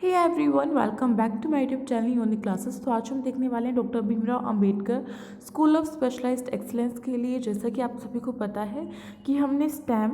Hey everyone, welcome back to my YouTube channel unique classes. तो आज हम देखने वाले हैं doctor Bhimrao Ambedkar school of specialised excellence के लिए। जैसा कि आप सभी को पता है कि हमने स्टेम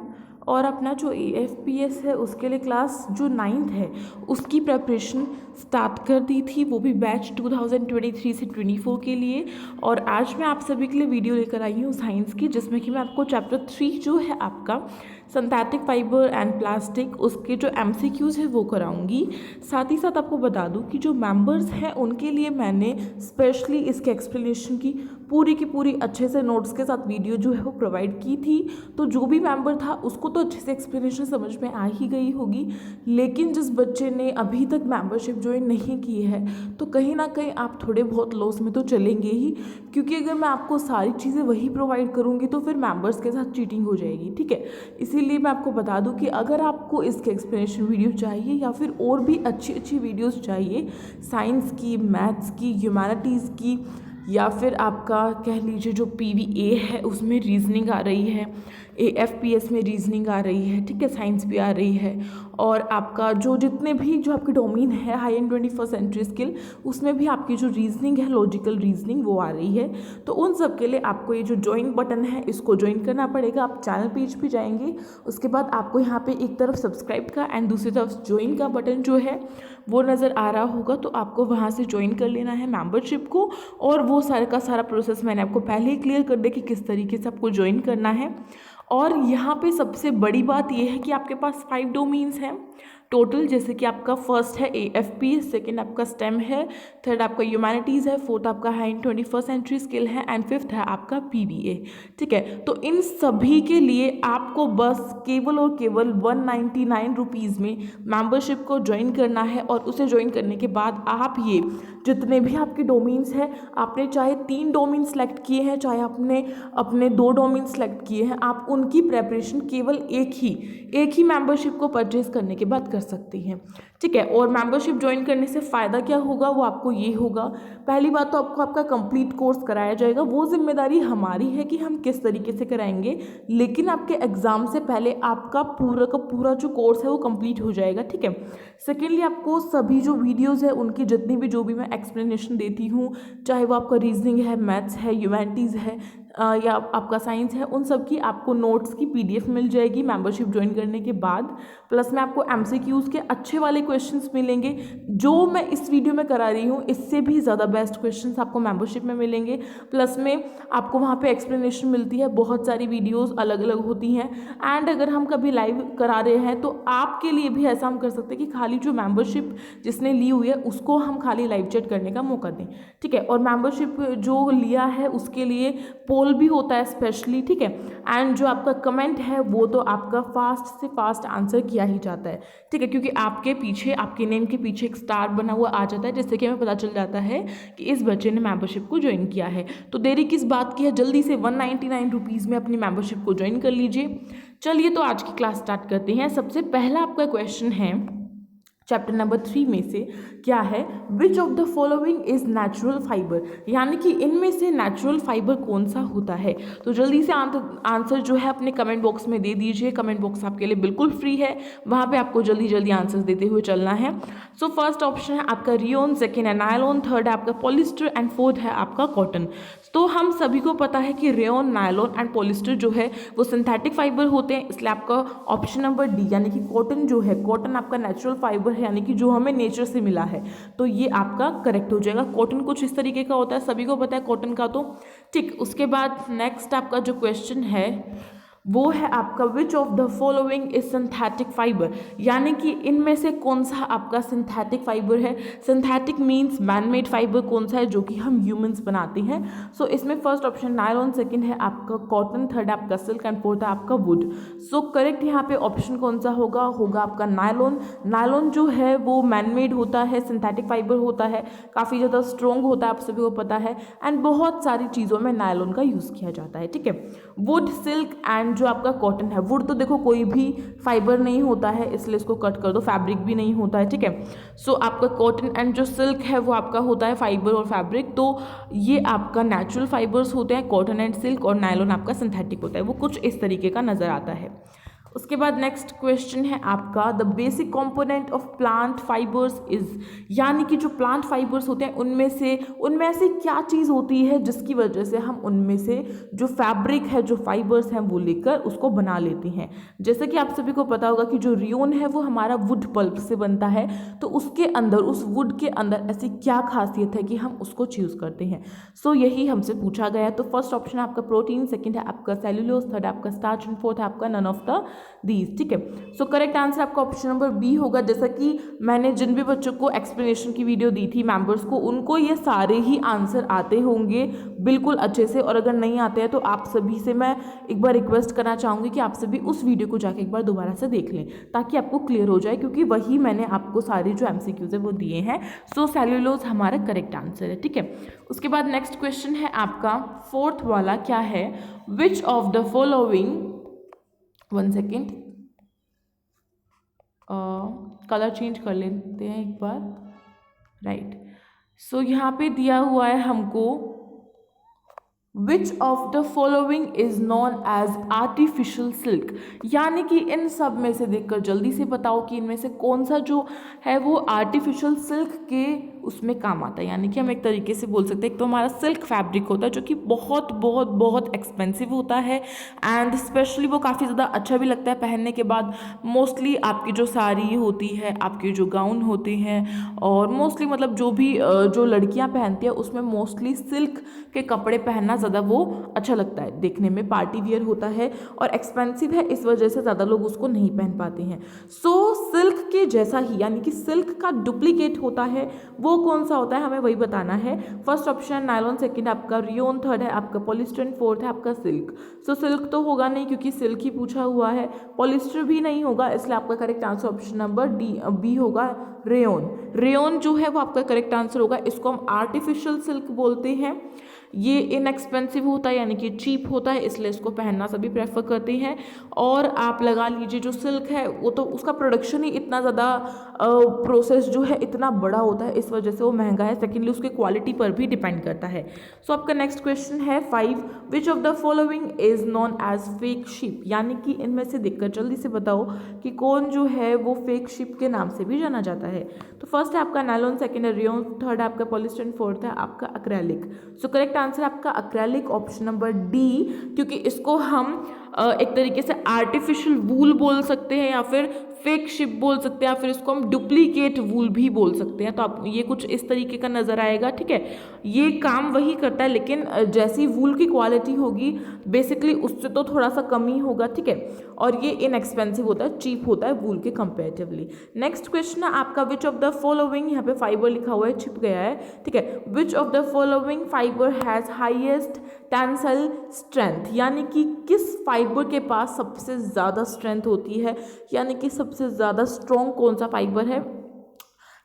और अपना जो AFPS है उसके लिए क्लास जो 9th है उसकी प्रेपरेशन स्टार्ट कर दी थी, वो भी बैच 2023 से 24 के लिए। और आज मैं आप सभी के लिए वीडियो लेकर आई हूँ साइंस की, जिसमें कि मैं आपको चैप्टर 3 जो है आपका सिंथेटिक फाइबर एंड प्लास्टिक, उसके जो MCQs है वो कराऊंगी। साथ ही साथ आपको बता दूं कि जो मेंबर्स हैं उनके लिए मैंने स्पेशली इसके एक्सप्लेनेशन की पूरी अच्छे से नोट्स के साथ वीडियो जो है वो प्रोवाइड की थी। तो जो भी मेंबर था उसको तो अच्छे से एक्सप्लेनेशन समझ में आ ही गई होगी, लेकिन जिस बच्चे ने अभी तक मेंबरशिप ज्वाइन नहीं की है तो कहीं ना कहीं आप थोड़े बहुत लॉस में तो चलेंगे ही, क्योंकि अगर मैं आपको सारी चीज़ें वही प्रोवाइड करूँगी तो फिर मेंबर्स के साथ चीटिंग हो जाएगी। ठीक है, इसीलिए मैं आपको बता दूं कि अगर आपको इसके एक्सप्लेनेशन वीडियो चाहिए या फिर और भी अच्छी वीडियोस चाहिए साइंस की, मैथ्स की, ह्यूमैनिटीज़ की, या फिर आपका कह लीजिए जो PVA है उसमें रीजनिंग आ रही है, AFPS में रीजनिंग आ रही है, ठीक है, साइंस भी आ रही है, और आपका जो जितने भी जो आपके डोमेन है high end 21st century skill, उसमें भी आपकी जो रीजनिंग है, लॉजिकल रीजनिंग, वो आ रही है। तो उन सब के लिए आपको ये जो ज्वाइन बटन है इसको ज्वाइन करना पड़ेगा। आप चैनल पेज पे जाएंगे, उसके बाद आपको यहाँ पे एक तरफ सब्सक्राइब का एंड दूसरी तरफ ज्वाइन का बटन जो है वो नज़र आ रहा होगा, तो आपको वहाँ से ज्वाइन कर लेना है मेंबरशिप को। और वो सारा का सारा प्रोसेस मैंने आपको पहले ही क्लियर कर दिया कि किस तरीके से आपको ज्वाइन करना है। और यहाँ पे सबसे बड़ी बात यह है कि आपके पास 5 डोमेन्स हैं टोटल, जैसे कि आपका फर्स्ट है AFP, सेकंड आपका स्टेम है, थर्ड आपका ह्यूमैनिटीज़ है, फोर्थ आपका high end 21st century skill है, एंड फिफ्थ है आपका PVA। ठीक है, तो इन सभी के लिए आपको बस केवल और केवल 199 रुपीज़ में मेंबरशिप को ज्वाइन करना है। और उसे ज्वाइन करने के बाद आप ये जितने भी आपके डोमेन्स हैं, आपने चाहे 3 डोमेन सेलेक्ट किए हैं, चाहे आपने अपने 2 डोमेन सेलेक्ट किए हैं, आप उनकी प्रेपरेशन केवल एक ही मेंबरशिप को परचेज करने के बाद कर सकती हैं। ठीक है, और मेंबरशिप ज्वाइन करने से फ़ायदा क्या होगा वो आपको ये होगा, पहली बात तो आपको आपका कंप्लीट कोर्स कराया जाएगा। वो जिम्मेदारी हमारी है कि हम किस तरीके से कराएंगे, लेकिन आपके एग्ज़ाम से पहले आपका पूरा का पूरा जो कोर्स है वो कंप्लीट हो जाएगा। ठीक है, सेकेंडली आपको सभी जो वीडियोज़ है उनकी जितनी भी जो भी मैं एक्सप्लेनेशन देती हूँ, चाहे वो आपका रीजनिंग है, मैथ्स है, ह्यूमैनिटीज़ है, या आपका साइंस है, उन सब की आपको नोट्स की PDF मिल जाएगी मेंबरशिप ज्वाइन करने के बाद। प्लस में आपको MCQs के अच्छे वाले क्वेश्चंस मिलेंगे, जो मैं इस वीडियो में करा रही हूँ इससे भी ज़्यादा बेस्ट क्वेश्चंस आपको मेंबरशिप में मिलेंगे। प्लस में आपको वहाँ पे एक्सप्लेनेशन मिलती है, बहुत सारी वीडियोज़ अलग अलग होती हैं। एंड अगर हम कभी लाइव करा रहे हैं तो आपके लिए भी ऐसा हम कर सकते हैं कि खाली जो मेंबरशिप जिसने ली हुई है उसको हम खाली लाइव चैट करने का मौका दें। ठीक है, और मेंबरशिप जो लिया है उसके लिए पोल भी होता है स्पेशली। ठीक है, एंड जो आपका कमेंट है वो तो आपका फास्ट से फास्ट आंसर किया ही जाता है। ठीक है, क्योंकि आपके पीछे, आपके नेम के पीछे एक स्टार बना हुआ आ जाता है, जिससे कि हमें पता चल जाता है कि इस बच्चे ने मेंबरशिप को ज्वाइन किया है। तो देरी किस बात की है, जल्दी से 199 रुपीज़ में अपनी मेंबरशिप को ज्वाइन कर लीजिए। चलिए तो आज की क्लास स्टार्ट करते हैं। सबसे पहला आपका क्वेश्चन है चैप्टर नंबर 3 में से, क्या है, विच of the following is natural fibre, यानी कि इनमें से नेचुरल फाइबर कौन सा होता है। तो जल्दी से आंसर जो है अपने कमेंट बॉक्स में दे दीजिए। कमेंट बॉक्स आपके लिए बिल्कुल फ्री है, वहाँ पे आपको जल्दी जल्दी आंसर्स देते हुए चलना है। सो फर्स्ट ऑप्शन है आपका रियोन, सेकेंड है नायलॉन, थर्ड है आपका पॉलिस्टर एंड फोर्थ है आपका कॉटन। तो हम सभी को पता है कि रेयन, नायलॉन एंड पॉलिस्टर जो है वो सिंथेटिक फाइबर होते हैं, इसलिए आपका ऑप्शन नंबर डी यानी कि कॉटन जो है, कॉटन आपका नेचुरल फाइबर है, यानी कि जो हमें नेचर से मिला है, तो ये आपका करेक्ट हो जाएगा। कॉटन कुछ इस तरीके का होता है, सभी को पता है कॉटन का। तो ठीक, उसके बाद नेक्स्ट आपका जो क्वेश्चन है वो है आपका विच of the following is synthetic fibre, यानी कि इनमें से कौन सा आपका सिंथेटिक फाइबर है। सिंथेटिक मीन्स मैनमेड फाइबर कौन सा है जो कि हम ह्यूमंस बनाते हैं। सो इसमें फर्स्ट ऑप्शन नायलॉन, सेकंड है आपका कॉटन, थर्ड आपका सिल्क एंड फोर्थ है आपका वुड। सो करेक्ट यहाँ पे ऑप्शन कौन सा होगा, होगा आपका नायलॉन। नायलॉन जो है वो मैनमेड होता है, सिंथेटिक फाइबर होता है, काफ़ी ज़्यादा स्ट्रॉन्ग होता है, आप सभी को पता है, एंड बहुत सारी चीज़ों में नायलॉन का यूज़ किया जाता है। ठीक है, वुड, सिल्क एंड जो आपका कॉटन है, वुड तो देखो कोई भी फाइबर नहीं होता है, इसलिए इसको कट कर दो, फैब्रिक भी नहीं होता है। ठीक है, सो आपका कॉटन एंड जो सिल्क है वो आपका होता है फाइबर और फैब्रिक, तो ये आपका नेचुरल फाइबर्स होते हैं, कॉटन एंड सिल्क, और नायलॉन आपका सिंथेटिक होता है। वो कुछ इस तरीके का नजर आता है। उसके बाद नेक्स्ट क्वेश्चन है आपका the basic component of plant fibres is, यानी कि जो प्लांट फाइबर्स होते हैं उनमें ऐसी क्या चीज़ होती है जिसकी वजह से हम उनमें से जो फैब्रिक है, जो फाइबर्स हैं वो लेकर उसको बना लेते हैं। जैसे कि आप सभी को पता होगा कि जो रियोन है वो हमारा वुड पल्प से बनता है, तो उसके अंदर, उस वुड के अंदर ऐसी क्या खासियत है कि हम उसको चूज़ करते हैं। सो यही हमसे पूछा गया है। तो फर्स्ट ऑप्शन है आपका प्रोटीन, सेकंड है आपका सेल्यूलोज, थर्ड है आपका स्टार्च एंड फोर्थ है आपका नन ऑफ द दीज। ठीक है, सो करेक्ट आंसर आपका ऑप्शन नंबर बी होगा। जैसा कि मैंने जिन भी बच्चों को एक्सप्लेनेशन की वीडियो दी थी मेंबर्स को, उनको ये सारे ही आंसर आते होंगे बिल्कुल अच्छे से, और अगर नहीं आते हैं तो आप सभी से मैं एक बार रिक्वेस्ट करना चाहूँगी कि आप सभी उस वीडियो को जाके एक बार दोबारा से देख लें ताकि आपको क्लियर हो जाए, क्योंकि वही मैंने आपको सारे जो MCQs है वो दिए हैं। सो सेल्यूलोज हमारा करेक्ट आंसर है। ठीक है, उसके बाद नेक्स्ट क्वेश्चन है आपका फोर्थ वाला, क्या है, विच of the following, one second, colour change कर लेते हैं एक बार, राइट। सो यहाँ पे दिया हुआ है हमको which of the following is known as artificial silk, यानी कि इन सब में से देखकर जल्दी से बताओ कि इनमें से कौन सा जो है वो आर्टिफिशियल सिल्क के उसमें काम आता है। यानी कि हम एक तरीके से बोल सकते हैं, एक तो हमारा सिल्क फैब्रिक होता है जो कि बहुत बहुत बहुत एक्सपेंसिव होता है, एंड स्पेशली वो काफ़ी ज़्यादा अच्छा भी लगता है पहनने के बाद। मोस्टली आपकी जो साड़ी होती है, आपके जो गाउन होते हैं, और मोस्टली मतलब जो भी जो लड़कियां पहनती हैं उसमें मोस्टली सिल्क के कपड़े पहनना ज़्यादा वो अच्छा लगता है, देखने में पार्टी वियर होता है और एक्सपेंसिव है, इस वजह से ज़्यादा लोग उसको नहीं पहन पाते हैं। सो सिल्क के जैसा ही, यानी कि सिल्क का डुप्लीकेट होता है, वो कौन सा होता है हमें वही बताना है। फर्स्ट ऑप्शन नायलॉन, सेकंड आपका रियोन, थर्ड है आपका पॉलिस्टर, फोर्थ है आपका सिल्क। सो सिल्क तो होगा नहीं क्योंकि सिल्क ही पूछा हुआ है, पॉलिस्टर भी नहीं होगा, इसलिए आपका correct answer option number B होगा, रेयोन। रेयोन जो है वो आपका करेक्ट आंसर होगा। इसको हम आर्टिफिशियल सिल्क बोलते हैं। ये इनएक्सपेंसिव होता है, यानी कि चीप होता है, इसलिए इसको पहनना सभी प्रेफर करते हैं। और आप लगा लीजिए जो सिल्क है वो तो उसका प्रोडक्शन ही इतना ज़्यादा प्रोसेस जो है इतना बड़ा होता है, इस वजह से वो महंगा है। सेकेंडली उसके क्वालिटी पर भी डिपेंड करता है। सो आपका नेक्स्ट क्वेश्चन है 5, which of the following is known as fake ship, यानी कि इनमें से देखकर जल्दी से बताओ कि कौन जो है वो फेक शिप के नाम से भी जाना जाता है। तो फर्स्ट है आपका नायलॉन, सेकेंड है रियोन, थर्ड है आपका पॉलिस्टर, फोर्थ है आपका एक्रेलिक। सो करेक्ट आंसर आपका एक्रेलिक, ऑप्शन नंबर डी, क्योंकि इसको हम एक तरीके से आर्टिफिशियल वूल बोल सकते हैं, या फिर फेक शिप बोल सकते हैं, या फिर इसको हम डुप्लीकेट वूल भी बोल सकते हैं। तो आप ये कुछ इस तरीके का नजर आएगा। ठीक है, ये काम वही करता है, लेकिन जैसी वूल की क्वालिटी होगी बेसिकली उससे तो थोड़ा सा कम ही होगा। ठीक है, और ये इनएक्सपेंसिव होता है, चीप होता है वूल के कंपेरेटिवली। नेक्स्ट क्वेश्चन है आपका विच ऑफ द फॉलोइंग, यहाँ पे फाइबर लिखा हुआ है, छिप गया है। ठीक है, विच of the following fibre has highest tensile strength, यानी कि किस फाइबर के पास सबसे ज़्यादा स्ट्रेंथ होती है, यानी कि सबसे ज़्यादा स्ट्रॉन्ग कौन सा फाइबर है।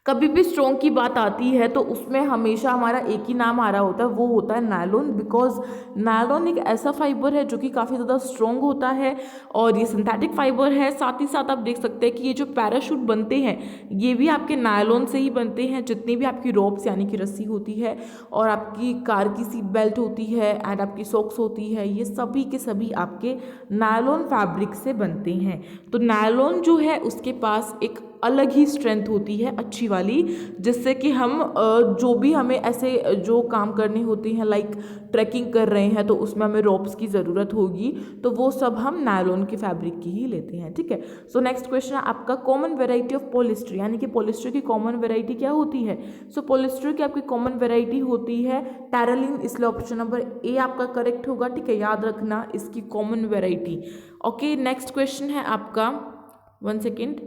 कभी भी स्ट्रॉन्ग की बात आती है तो उसमें हमेशा हमारा एक ही नाम आ रहा होता है, वो होता है नायलॉन, बिकॉज नायलॉन एक ऐसा फाइबर है जो कि काफ़ी ज़्यादा स्ट्रॉन्ग होता है और ये सिंथेटिक फाइबर है। साथ ही साथ आप देख सकते हैं कि ये जो पैराशूट बनते हैं ये भी आपके नायलॉन से ही बनते हैं। जितनी भी आपकी रोप्स यानी कि रस्सी होती है और आपकी कार की सीट बेल्ट होती है एंड आपकी सॉक्स होती है, ये सभी के सभी आपके नायलॉन फैब्रिक से बनते हैं। तो नायलॉन जो है उसके पास एक अलग ही स्ट्रेंथ होती है अच्छी वाली, जिससे कि हम जो भी हमें ऐसे जो काम करने होते हैं लाइक ट्रैकिंग कर रहे हैं तो उसमें हमें रोप्स की ज़रूरत होगी, तो वो सब हम नायलॉन की फैब्रिक की ही लेते हैं। ठीक है, सो नेक्स्ट क्वेश्चन है आपका कॉमन वेराइटी ऑफ पॉलिस्टर, यानी कि पॉलिस्टर की कॉमन वेराइटी क्या होती है। सो पॉलिस्टर की आपकी कॉमन वेराइटी होती है टेरालिन, इसलिए ऑप्शन नंबर ए आपका करेक्ट होगा। ठीक है, याद रखना इसकी common variety. Okay, next question है आपका, वन सेकेंड,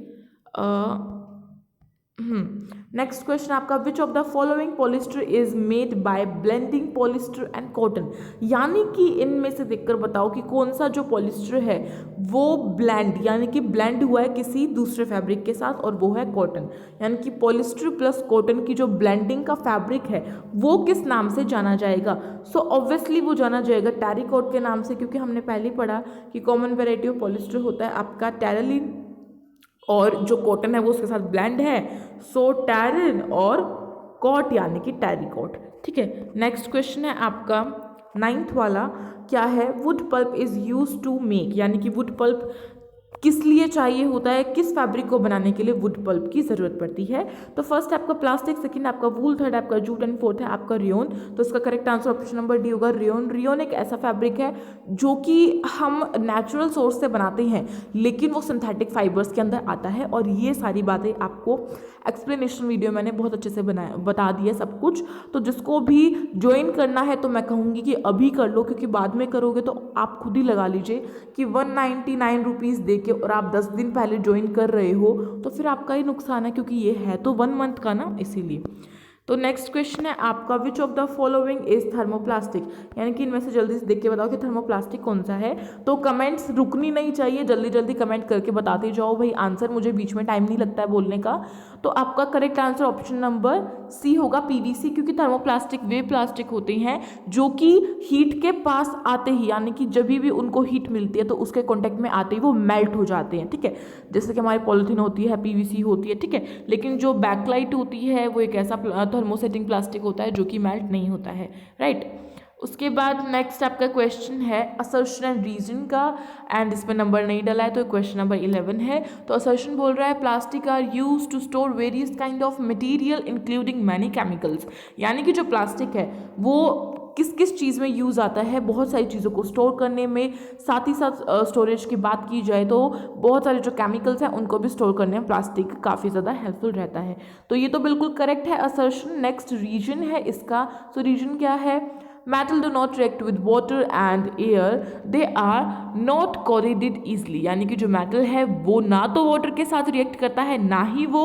नेक्स्ट क्वेश्चन आपका विच of the following polyester is made by blending polyester and cotton, यानी कि इनमें से देखकर बताओ कि कौन सा जो पॉलिस्टर है वो ब्लेंड यानी कि ब्लेंड हुआ है किसी दूसरे फैब्रिक के साथ, और वो है कॉटन। यानी कि पॉलिस्टर प्लस कॉटन की जो ब्लेंडिंग का फैब्रिक है वो किस नाम से जाना जाएगा। सो ऑब्वियसली वो जाना जाएगा टेरिकॉट के नाम से, क्योंकि हमने पहले पढ़ा कि कॉमन वेराइटी ऑफ पॉलिस्टर होता है आपका टेरालिन, और जो कॉटन है वो उसके साथ ब्लेंड है, सो टैरिन और कॉट यानी कि टेरिकॉट। ठीक है, नेक्स्ट क्वेश्चन है आपका 9th वाला, क्या है wood pulp is use to make, यानी कि वुड पल्प किस लिए चाहिए होता है, किस फैब्रिक को बनाने के लिए वुड पल्प की ज़रूरत पड़ती है। तो फर्स्ट है आपका प्लास्टिक, सेकंड आपका वूल, थर्ड आपका जूट एंड फोर्थ है आपका रेयन। तो इसका correct answer option number D होगा रेयन। रेयन एक ऐसा फैब्रिक है जो कि हम नेचुरल सोर्स से बनाते हैं लेकिन वो सिंथेटिक फाइबर्स के अंदर आता है। और ये सारी बातें आपको एक्सप्लेनेशन वीडियो मैंने बहुत अच्छे से बता दिया सब कुछ। तो जिसको भी ज्वाइन करना है तो मैं कहूँगी कि अभी कर लो, क्योंकि बाद में करोगे तो आप खुद ही लगा लीजिए कि 199 रुपीज़ दे के और आप 10 दिन पहले ज्वाइन कर रहे हो तो फिर आपका ही नुकसान है, क्योंकि ये है तो 1 मंथ का ना, इसीलिए। तो नेक्स्ट क्वेश्चन है आपका, विच of the following is thermoplastic, यानी कि इनमें से जल्दी से देख के बताओ कि थर्मोप्लास्टिक कौन सा है। तो कमेंट्स रुकनी नहीं चाहिए, जल्दी जल्दी कमेंट करके बताते जाओ भाई आंसर, मुझे बीच में टाइम नहीं लगता है बोलने का। तो आपका correct answer option number C होगा पीवीसी, क्योंकि थर्मोप्लास्टिक वे प्लास्टिक होते हैं जो कि हीट के पास आते ही, यानी कि जब भी उनको हीट मिलती है तो उसके कॉन्टेक्ट में आते ही वो मेल्ट हो जाते हैं, ठीक है। जैसे कि हमारी पॉलिथीन होती है, पीवीसी होती है, ठीक है। लेकिन जो बैकलाइट होती है वो एक ऐसा थर्मोसेटिंग प्लास्टिक होता है जो कि मेल्ट नहीं होता है, राइट। उसके बाद नेक्स्ट आपका क्वेश्चन है असर्शन एंड रीजन का, एंड इसमें नंबर नहीं डला है तो क्वेश्चन नंबर 11 है। तो असर्शन बोल रहा है plastic are use to store various kind of material including many chemicals, यानी कि जो प्लास्टिक है वो किस किस चीज़ में यूज़ आता है, बहुत सारी चीज़ों को स्टोर करने में। साथ ही साथ स्टोरेज की बात की जाए तो बहुत सारे जो केमिकल्स हैं उनको भी स्टोर करने में प्लास्टिक काफ़ी ज़्यादा हेल्पफुल रहता है। तो ये तो बिल्कुल करेक्ट है असर्शन। नेक्स्ट रीजन है इसका, तो रीजन क्या है, metal do not react with water and air, they are not corroded easily, यानी कि जो मेटल है वो ना तो वाटर के साथ रिएक्ट करता है, ना ही वो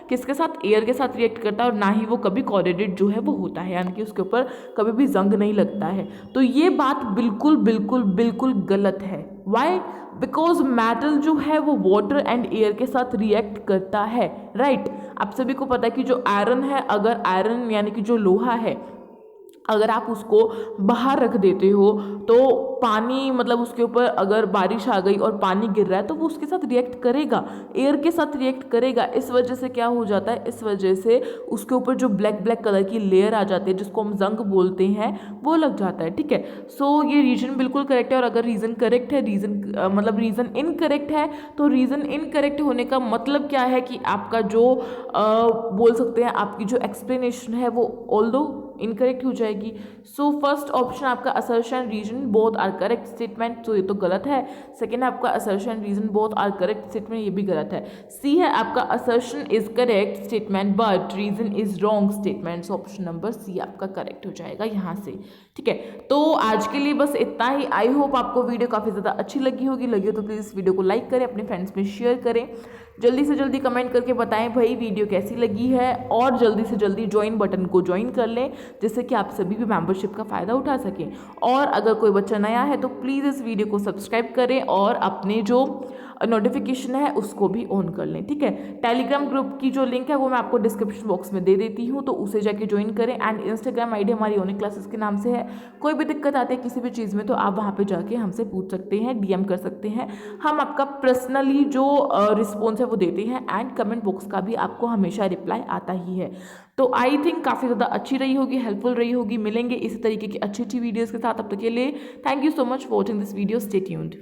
किसके साथ, एयर के साथ रिएक्ट करता है, और ना ही वो कभी corroded जो है वो होता है, यानी कि उसके ऊपर कभी भी जंग नहीं लगता है। तो ये बात बिल्कुल बिल्कुल बिल्कुल गलत है। वाई? बिकॉज मेटल जो है वो वाटर एंड एयर के साथ रिएक्ट करता है, राइट। आप सभी को पता है कि जो आयरन है, अगर आयरन यानी कि जो लोहा है अगर आप उसको बाहर रख देते हो तो पानी, मतलब उसके ऊपर अगर बारिश आ गई और पानी गिर रहा है तो वो उसके साथ रिएक्ट करेगा, एयर के साथ रिएक्ट करेगा। इस वजह से क्या हो जाता है, इस वजह से उसके ऊपर जो ब्लैक ब्लैक कलर की लेयर आ जाती है जिसको हम जंग बोलते हैं वो लग जाता है, ठीक है। सो ये रीजन बिल्कुल करेक्ट है। और अगर रीज़न करेक्ट है, मतलब रीज़न इनकरेक्ट है, तो रीज़न इनकरेक्ट होने का मतलब क्या है कि आपका जो बोल सकते हैं आपकी जो एक्सप्लेनेशन है वो ऑल्दो इनकरेक्ट हो जाएगी। सो फर्स्ट ऑप्शन आपका assertion reason both are correct statement, तो ये तो गलत है। सेकेंड आपका assertion reason both are correct statement, ये भी गलत है। सी है आपका assertion is correct statement but reason is wrong statement, option number C आपका करेक्ट हो जाएगा यहाँ से, ठीक है। तो आज के लिए बस इतना ही। आई होप आपको वीडियो काफ़ी ज़्यादा अच्छी लगी होगी। लगी हो तो प्लीज़ इस वीडियो को लाइक करें, अपने फ्रेंड्स में शेयर करें, जल्दी से जल्दी कमेंट करके बताएं भाई वीडियो कैसी लगी है, और जल्दी से जल्दी ज्वाइन बटन को ज्वाइन कर लें जिससे कि आप सभी भी मेंबरशिप का फ़ायदा उठा सकें। और अगर कोई बच्चा नया है तो प्लीज़ इस वीडियो को सब्सक्राइब करें और अपने जो नोटिफिकेशन है उसको भी ऑन कर लें, ठीक है। टेलीग्राम ग्रुप की जो लिंक है वो मैं आपको डिस्क्रिप्शन बॉक्स में दे देती हूँ, तो उसे जाके ज्वाइन करें। एंड इंस्टाग्राम आईडी हमारी यूनिक क्लासेस के नाम से है। कोई भी दिक्कत आती है किसी भी चीज़ में तो आप वहाँ पे जाके हमसे पूछ सकते हैं, डीएम कर सकते हैं, हम आपका पर्सनली जो रिस्पॉन्स है वो देते हैं। एंड कमेंट बॉक्स का भी आपको हमेशा रिप्लाई आता ही है। तो आई थिंक काफ़ी ज़्यादा अच्छी रही होगी, हेल्पफुल रही होगी। मिलेंगे इसी तरीके की अच्छी अच्छी वीडियोज़ के साथ, तब तक के लिए thank you so much for watching this video. Stay tuned.